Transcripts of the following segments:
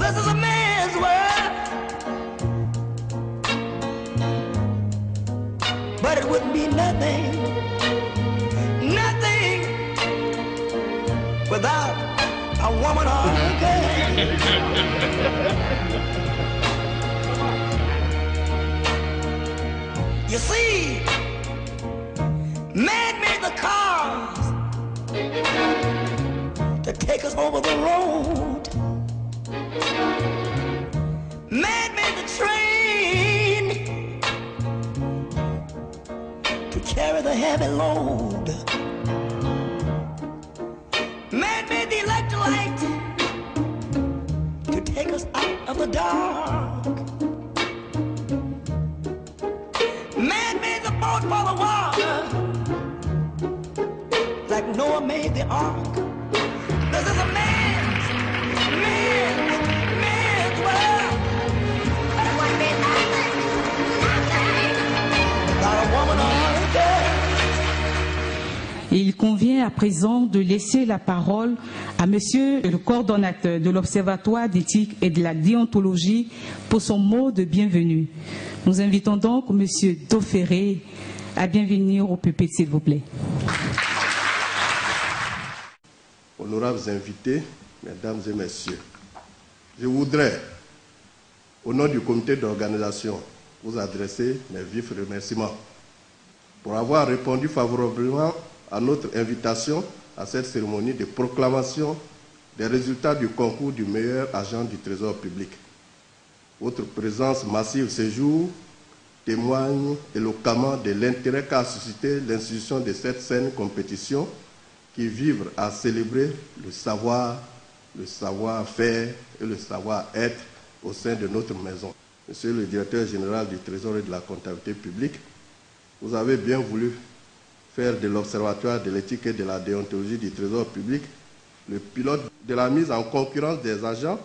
This is a man's world, but it wouldn't be nothing, nothing without a woman or a girl. You see, man made the cars to take us over the road. Man made the train to carry the heavy load. Man made the electric light to take us out of the dark. Man made the boat for the water, like Noah made the ark. This is a man's world. But it wouldn't be nothing, nothing without a woman or a girl. Il convient à présent de laisser la parole à Monsieur le coordonnateur de l'Observatoire d'éthique et de la déontologie pour son mot de bienvenue. Nous invitons donc Monsieur Daufferé à bien venir au pupitre, s'il vous plaît. Honorables invités, mesdames et messieurs, je voudrais, au nom du comité d'organisation, vous adresser mes vifs remerciements pour avoir répondu favorablement à notre invitation à cette cérémonie de proclamation des résultats du concours du meilleur agent du Trésor public. Votre présence massive ce jour témoigne éloquemment de l'intérêt qu'a suscité l'institution de cette saine compétition qui vivent à célébrer le savoir, le savoir-faire et le savoir-être au sein de notre maison. Monsieur le directeur général du Trésor et de la comptabilité publique, vous avez bien voulu faire de l'Observatoire de l'éthique et de la déontologie du Trésor public le pilote de la mise en concurrence des agents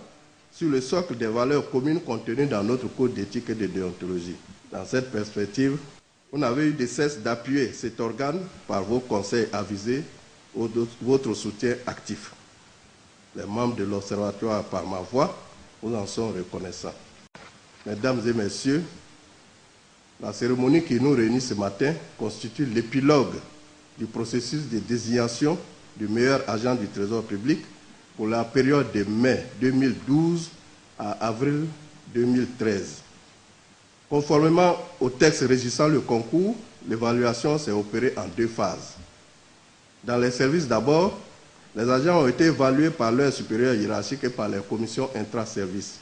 sur le socle des valeurs communes contenues dans notre code d'éthique et de déontologie. Dans cette perspective, vous n'avez eu de cesse d'appuyer cet organe par vos conseils avisés ou votre soutien actif. Les membres de l'Observatoire, par ma voix, vous en sont reconnaissants. Mesdames et messieurs, la cérémonie qui nous réunit ce matin constitue l'épilogue du processus de désignation du meilleur agent du Trésor public pour la période de mai 2012 à avril 2013. Conformément au texte régissant le concours, l'évaluation s'est opérée en deux phases. Dans les services d'abord, les agents ont été évalués par leurs supérieurs hiérarchiques et par les commissions intra-services.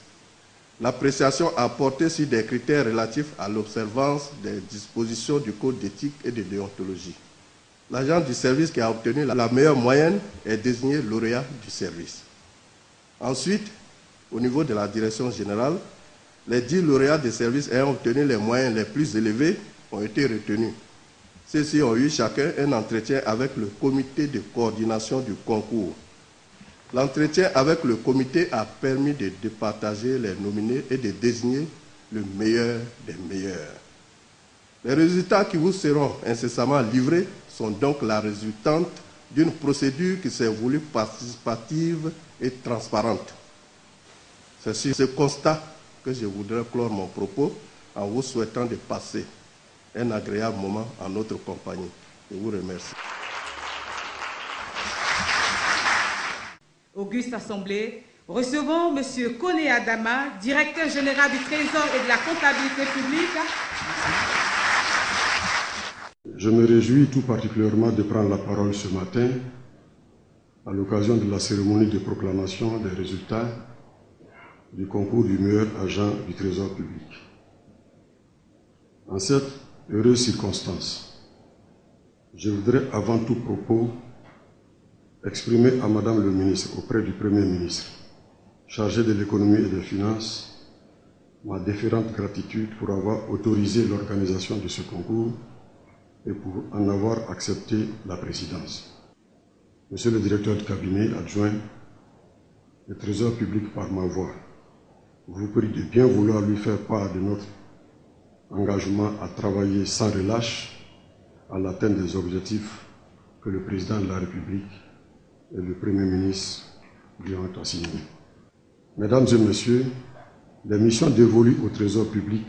L'appréciation a porté sur des critères relatifs à l'observance des dispositions du Code d'éthique et de déontologie. L'agent du service qui a obtenu la meilleure moyenne est désigné lauréat du service. Ensuite, au niveau de la direction générale, les 10 lauréats des services ayant obtenu les moyens les plus élevés ont été retenus. Ceux-ci ont eu chacun un entretien avec le comité de coordination du concours. L'entretien avec le comité a permis de départager les nominés et de désigner le meilleur des meilleurs. Les résultats qui vous seront incessamment livrés sont donc la résultante d'une procédure qui s'est voulue participative et transparente. C'est sur ce constat que je voudrais clore mon propos en vous souhaitant de passer un agréable moment en notre compagnie. Je vous remercie. Auguste Assemblée, recevons M. Koné Adama, directeur général du Trésor et de la comptabilité publique. Je me réjouis tout particulièrement de prendre la parole ce matin à l'occasion de la cérémonie de proclamation des résultats du concours du meilleur agent du Trésor public. En cette heureuse circonstance, je voudrais avant tout propos exprimer à Madame le ministre, auprès du Premier ministre, chargé de l'économie et des finances, ma déférente gratitude pour avoir autorisé l'organisation de ce concours et pour en avoir accepté la présidence. Monsieur le directeur de cabinet adjoint, le Trésor public par ma voix, vous prie de bien vouloir lui faire part de notre engagement à travailler sans relâche à l'atteinte des objectifs que le président de la République et le Premier ministre lui ont assignés. Mesdames et messieurs, les missions dévolues au Trésor public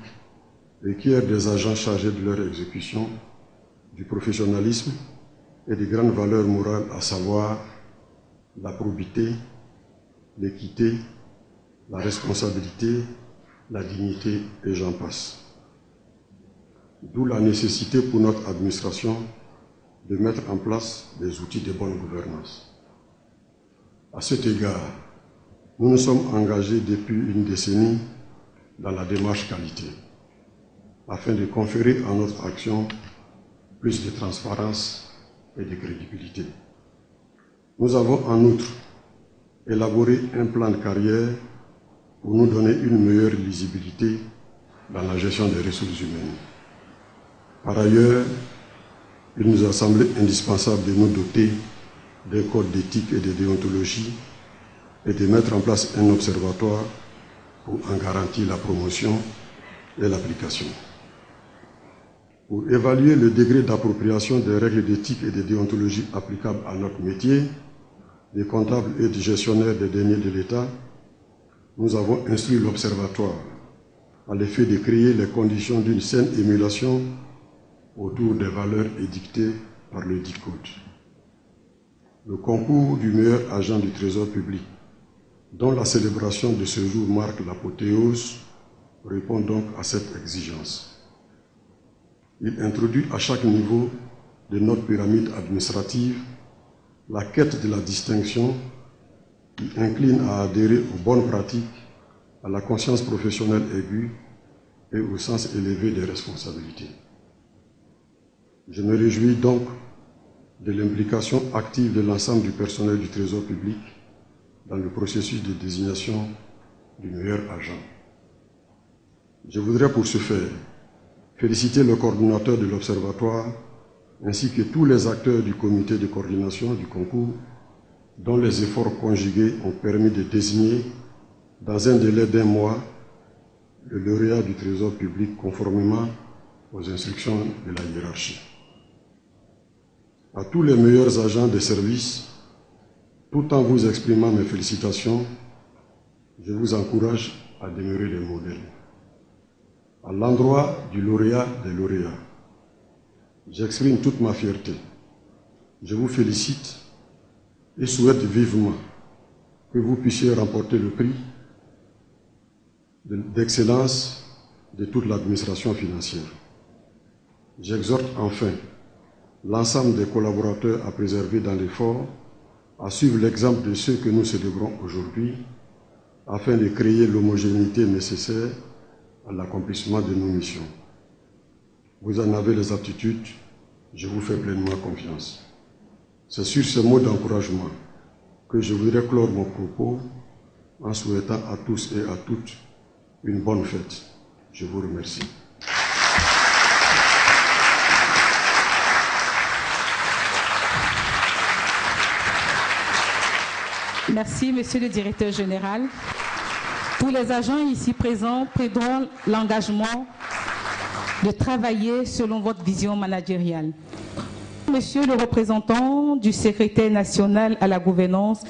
requièrent des agents chargés de leur exécution, du professionnalisme et des grandes valeurs morales, à savoir la probité, l'équité, la responsabilité, la dignité et j'en passe. D'où la nécessité pour notre administration de mettre en place des outils de bonne gouvernance. À cet égard, nous nous sommes engagés depuis une décennie dans la démarche qualité, afin de conférer à notre action plus de transparence et de crédibilité. Nous avons en outre élaboré un plan de carrière pour nous donner une meilleure lisibilité dans la gestion des ressources humaines. Par ailleurs, il nous a semblé indispensable de nous doter d'un code d'éthique et de déontologie et de mettre en place un observatoire pour en garantir la promotion et l'application. Pour évaluer le degré d'appropriation des règles d'éthique et de déontologie applicables à notre métier, des comptables et des gestionnaires des deniers de l'État, nous avons instruit l'Observatoire à l'effet de créer les conditions d'une saine émulation autour des valeurs édictées par le dit Code. Le concours du meilleur agent du Trésor public, dont la célébration de ce jour marque l'apothéose, répond donc à cette exigence. Il introduit à chaque niveau de notre pyramide administrative la quête de la distinction qui incline à adhérer aux bonnes pratiques, à la conscience professionnelle aiguë et au sens élevé des responsabilités. Je me réjouis donc de l'implication active de l'ensemble du personnel du Trésor public dans le processus de désignation du meilleur agent. Je voudrais pour ce faire féliciter le coordinateur de l'Observatoire ainsi que tous les acteurs du comité de coordination du concours dont les efforts conjugués ont permis de désigner dans un délai d'1 mois le lauréat du Trésor public conformément aux instructions de la hiérarchie. À tous les meilleurs agents des services, tout en vous exprimant mes félicitations, je vous encourage à demeurer des modèles. À l'endroit du lauréat des lauréats, j'exprime toute ma fierté. Je vous félicite et souhaite vivement que vous puissiez remporter le prix d'excellence de toute l'administration financière. J'exhorte enfin l'ensemble des collaborateurs à préserver dans l'effort, à suivre l'exemple de ceux que nous célébrons aujourd'hui, afin de créer l'homogénéité nécessaire à l'accomplissement de nos missions. Vous en avez les aptitudes, je vous fais pleinement confiance. C'est sur ces mots d'encouragement que je voudrais clore mon propos en souhaitant à tous et à toutes une bonne fête. Je vous remercie. Merci, Monsieur le Directeur Général. Tous les agents ici présents prendront l'engagement de travailler selon votre vision managériale. Monsieur le représentant du secrétaire national à la gouvernance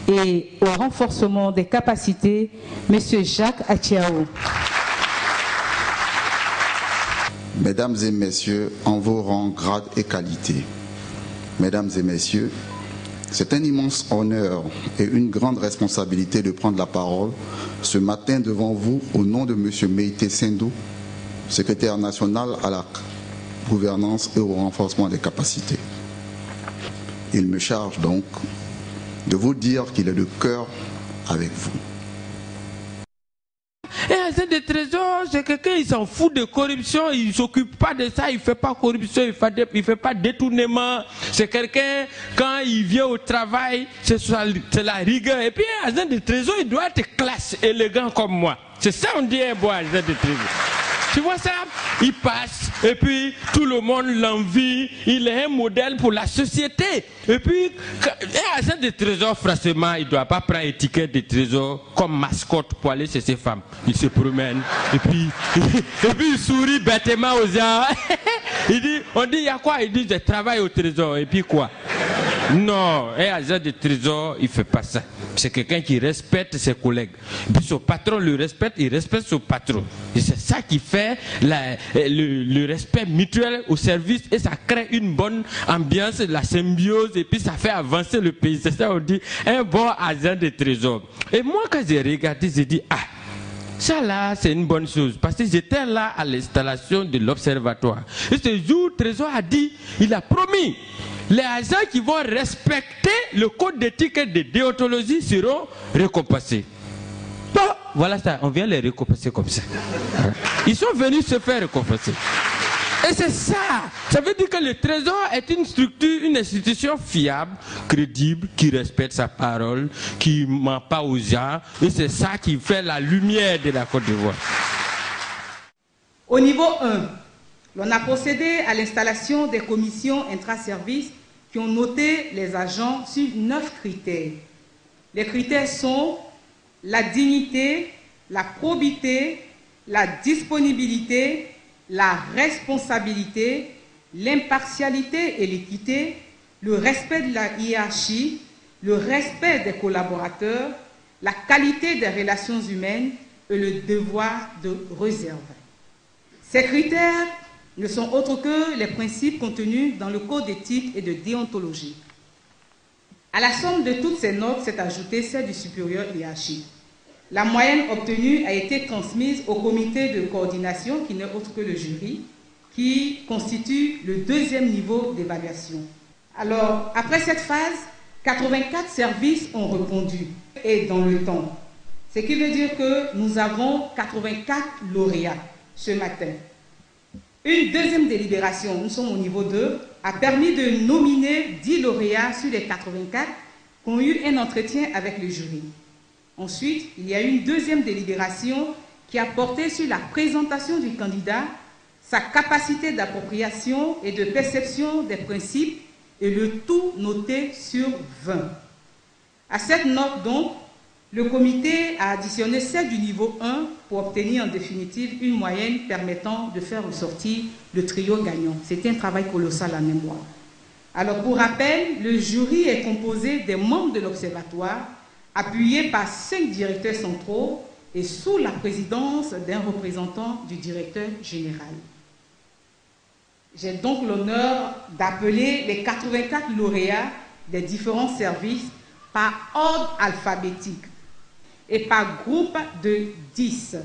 et au renforcement des capacités, Monsieur Jacques Achiao. Mesdames et messieurs, en vos rangs, grades et qualités, mesdames et messieurs, c'est un immense honneur et une grande responsabilité de prendre la parole ce matin devant vous au nom de Monsieur Meïté Sendou, secrétaire national à la gouvernance et au renforcement des capacités. Il me charge donc de vous dire qu'il est de cœur avec vous. Et agent de trésor, c'est quelqu'un, il s'en fout de corruption, il ne s'occupe pas de ça, il ne fait pas corruption, il ne fait pas détournement. C'est quelqu'un, quand il vient au travail, c'est la rigueur. Et puis un agent de trésor, il doit être classe, élégant comme moi. C'est ça on dit un bon agent de trésor. Tu vois ça? Il passe, et puis tout le monde l'envie, il est un modèle pour la société. Et puis, un agent de trésor, franchement, il ne doit pas prendre étiquette de trésor comme mascotte pour aller chez ses femmes. Il se promène, et puis il sourit bêtement aux gens. On dit, il y a quoi? Il dit, je travaille au trésor, et puis quoi? Non, un agent de trésor, il ne fait pas ça. C'est quelqu'un qui respecte ses collègues. Puis son patron le respecte, il respecte son patron. Et c'est ça qui fait le respect mutuel au service et ça crée une bonne ambiance, la symbiose et puis ça fait avancer le pays. C'est ça on dit un bon agent de trésor. Et moi quand j'ai regardé, j'ai dit ah, ça là c'est une bonne chose parce que j'étais là à l'installation de l'observatoire. Et ce jour, Trésor a dit, il a promis, les agents qui vont respecter le code d'éthique et de déontologie seront récompensés. Bon, voilà ça, on vient les récompenser comme ça. Ils sont venus se faire récompenser. Et c'est ça. Ça veut dire que le Trésor est une structure, une institution fiable, crédible, qui respecte sa parole, qui ne ment pas aux gens. Et c'est ça qui fait la lumière de la Côte d'Ivoire. Au niveau 1, l'on a procédé à l'installation des commissions intra-services qui ont noté les agents sur 9 critères. Les critères sont la dignité, la probité, la disponibilité, la responsabilité, l'impartialité et l'équité, le respect de la hiérarchie, le respect des collaborateurs, la qualité des relations humaines et le devoir de réserve. Ces critères ne sont autres que les principes contenus dans le Code d'éthique et de déontologie. À la somme de toutes ces notes s'est ajoutée celle du supérieur hiérarchique. La moyenne obtenue a été transmise au comité de coordination, qui n'est autre que le jury, qui constitue le 2e niveau d'évaluation. Alors, après cette phase, 84 services ont répondu, et dans le temps. Ce qui veut dire que nous avons 84 lauréats ce matin. Une 2e délibération, nous sommes au niveau 2, a permis de nominer 10 lauréats sur les 84 qui ont eu un entretien avec le jury. Ensuite, il y a eu une 2e délibération qui a porté sur la présentation du candidat, sa capacité d'appropriation et de perception des principes, et le tout noté sur 20. À cette note, donc, le comité a additionné celle du niveau 1 pour obtenir en définitive une moyenne permettant de faire ressortir le trio gagnant. C'était un travail colossal en mémoire. Alors, pour rappel, le jury est composé des membres de l'Observatoire, appuyé par 5 directeurs centraux et sous la présidence d'un représentant du directeur général. J'ai donc l'honneur d'appeler les 84 lauréats des différents services par ordre alphabétique et par groupe de 10.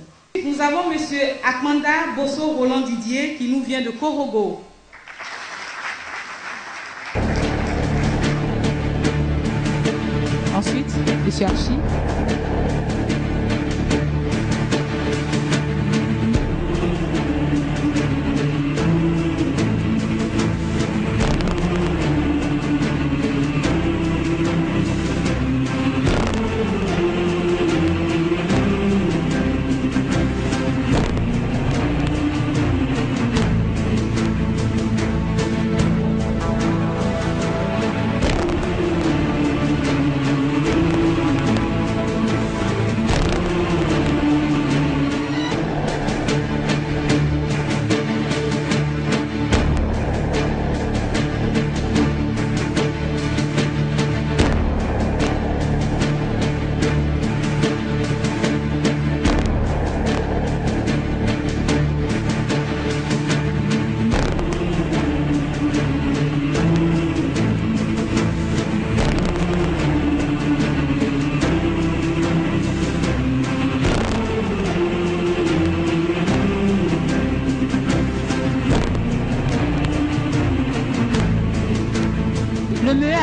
Nous avons M. Akmanda Bosso Roland Didier qui nous vient de Korogo. Ensuite, M. Archi.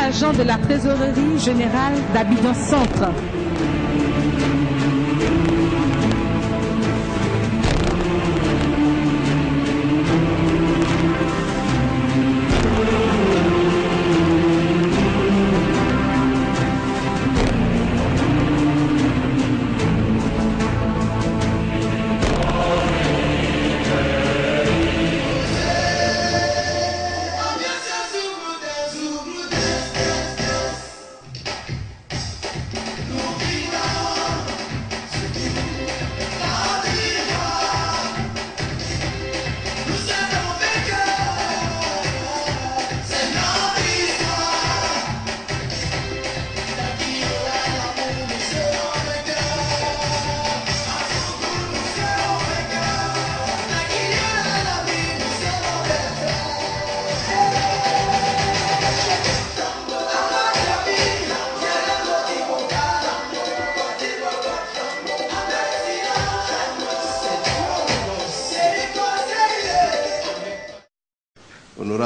Agent de la trésorerie générale d'Abidjan Centre.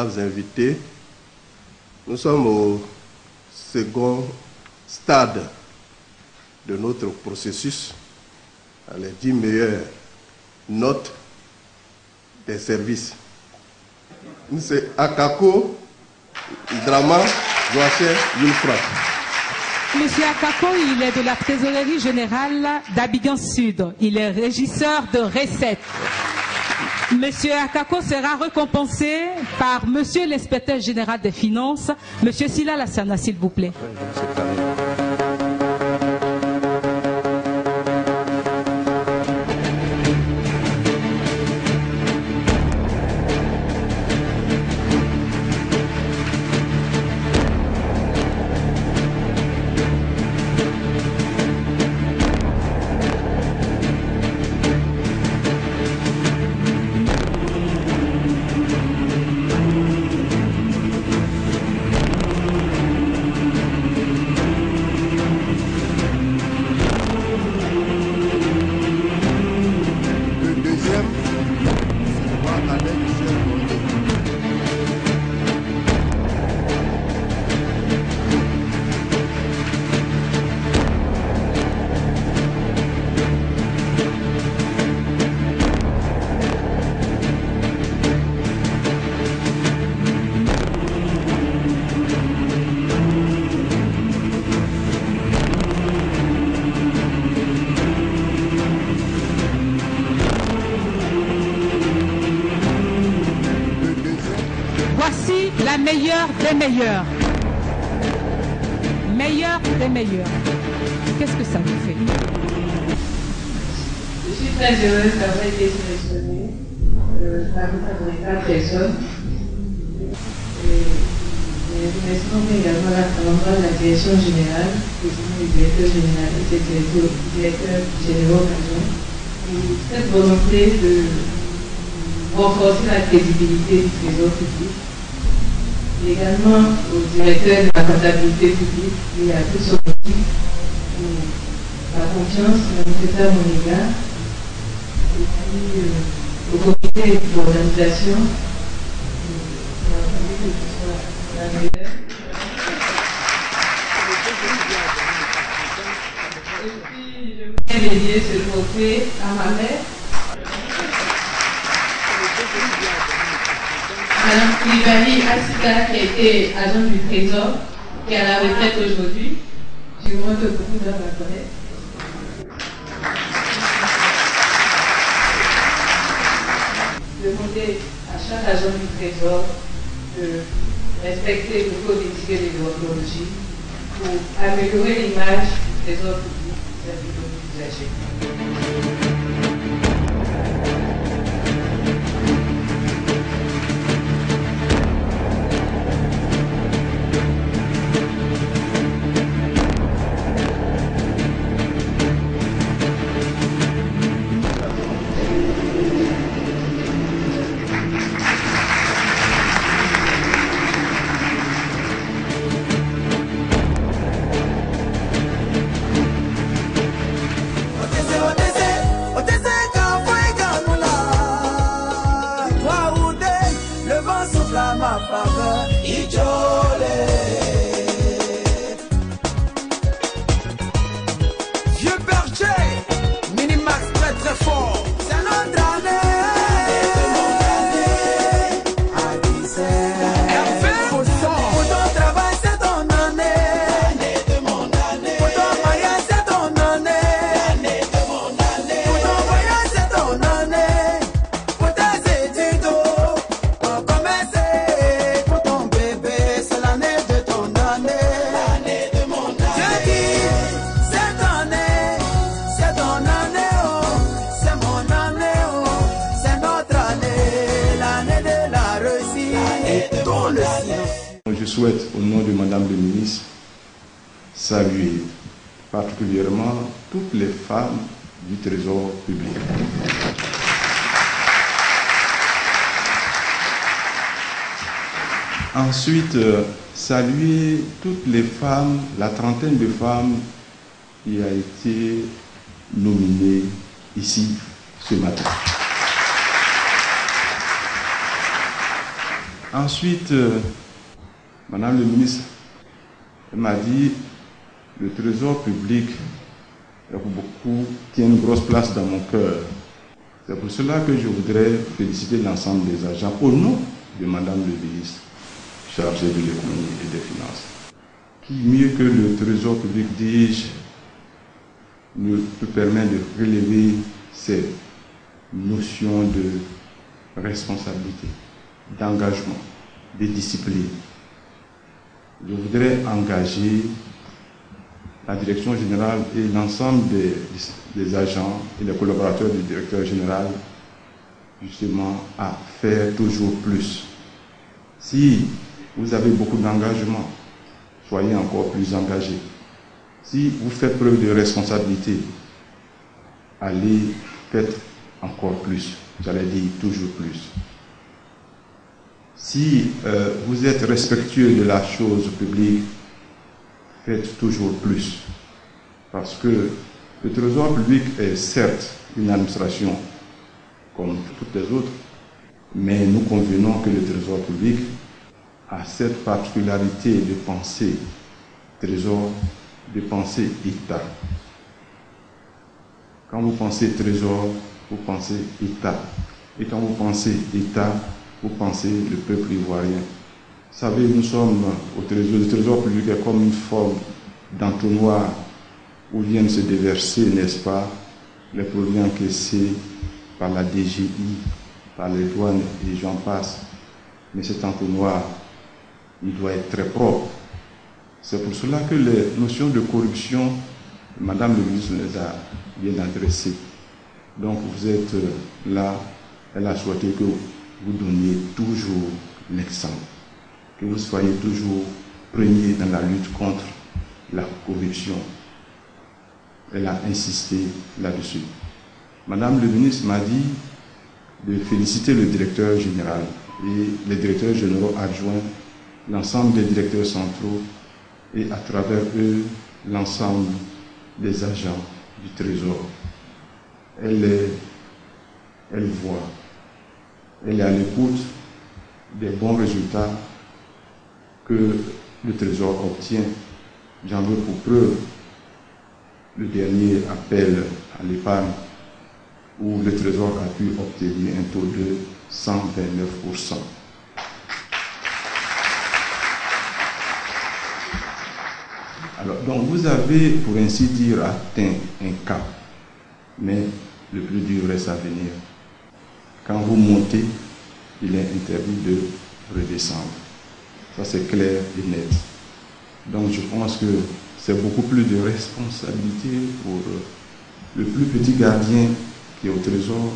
honorables invités, nous sommes au second stade de notre processus, les 10 meilleures notes des services. M. Akako Drama Joachim Yulfra. Monsieur Akako, il est de la trésorerie générale d'Abidjan Sud. Il est régisseur de recettes. Monsieur Akako sera récompensé par Monsieur l'inspecteur général des finances, Monsieur Sila Lassana, s'il vous plaît. La meilleure des meilleurs. Meilleure des meilleurs. Qu'est-ce que ça vous fait? Je suis très heureuse d'avoir été sélectionnée parmi 84 personnes. Nous remercions également à l'endroit de la direction générale, le directeur général et le directeur général pour cette volonté de renforcer la crédibilité du trésor public. Également au directeur de la comptabilité publique et à toute son équipe pour la confiance manifestée à mon égard. Et puis au comité d'organisation, que ce soit la meilleure. Et puis je voudrais dédier ce trophée à ma mère. Madame Koulibaly Assita, qui a été agent du Trésor, qui est à la retraite aujourd'hui. Je vous remercie beaucoup de la connaître. Demander à chaque agent du Trésor de respecter le code d'éthique et de déontologie pour améliorer l'image du Trésor public vis-à-vis de nos usagers. Je souhaite, au nom de Madame le ministre, saluer particulièrement toutes les femmes du Trésor public. Ensuite, saluer toutes les femmes, la trentaine de femmes qui a été nominées ici ce matin. Ensuite, Madame le ministre m'a dit le trésor public tient une grosse place dans mon cœur. C'est pour cela que je voudrais féliciter l'ensemble des agents au nom de Madame le ministre chargée de l'économie et des finances. Qui mieux que le trésor public, dis-je, nous permet de relever ces notions de responsabilité, d'engagement, de discipline. Je voudrais engager la direction générale et l'ensemble des agents et des collaborateurs du directeur général justement à faire toujours plus. Si vous avez beaucoup d'engagement, soyez encore plus engagés. Si vous faites preuve de responsabilité, allez faites encore plus. J'allais dire toujours plus. Si vous êtes respectueux de la chose publique, faites toujours plus. Parce que le trésor public est certes une administration comme toutes les autres, mais nous convenons que le trésor public a cette particularité de penser trésor, de penser État. Quand vous pensez trésor, vous pensez État. Et quand vous pensez État, vous pensez le peuple ivoirien. Vous savez, nous sommes au trésor. Le trésor public est comme une forme d'entonnoir où viennent se déverser, n'est-ce pas, les produits encaissés par la DGI, par les douanes et j'en passe. Mais cet entonnoir, il doit être très propre. C'est pour cela que les notions de corruption, Madame le ministre les a bien adressées. Donc vous êtes là, elle a souhaité que vous donniez toujours l'exemple, que vous soyez toujours premier dans la lutte contre la corruption. Elle a insisté là-dessus. Madame le ministre m'a dit de féliciter le directeur général et les directeurs généraux adjoints, l'ensemble des directeurs centraux et à travers eux, l'ensemble des agents du Trésor. Elle voit, elle est à l'écoute des bons résultats que le Trésor obtient. J'en veux pour preuve le dernier appel à l'épargne où le Trésor a pu obtenir un taux de 129%. Alors, donc vous avez, pour ainsi dire, atteint un cap, mais le plus dur reste à venir. Quand vous montez, il est interdit de redescendre. Ça, c'est clair et net. Donc, je pense que c'est beaucoup plus de responsabilité pour le plus petit gardien qui est au Trésor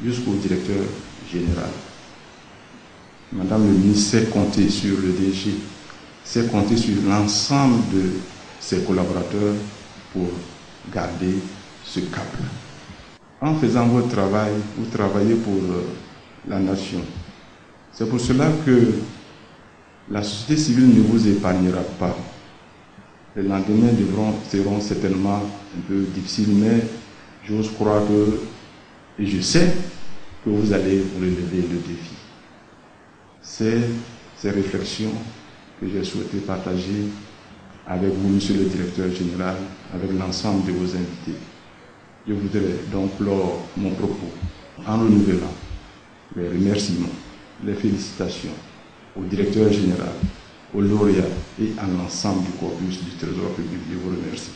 jusqu'au directeur général. Madame le ministre sait compter sur le DG, sait compter sur l'ensemble de ses collaborateurs pour garder ce cap-là. En faisant votre travail, vous travaillez pour la nation. C'est pour cela que la société civile ne vous épargnera pas. Les lendemains seront certainement un peu difficiles, mais j'ose croire que, et je sais que vous allez relever le défi. C'est ces réflexions que j'ai souhaité partager avec vous, Monsieur le Directeur Général, avec l'ensemble de vos invités. Je voudrais donc clore mon propos en renouvelant les remerciements, les félicitations au Directeur Général, aux lauréats et à l'ensemble du corpus du Trésor public. Je vous remercie.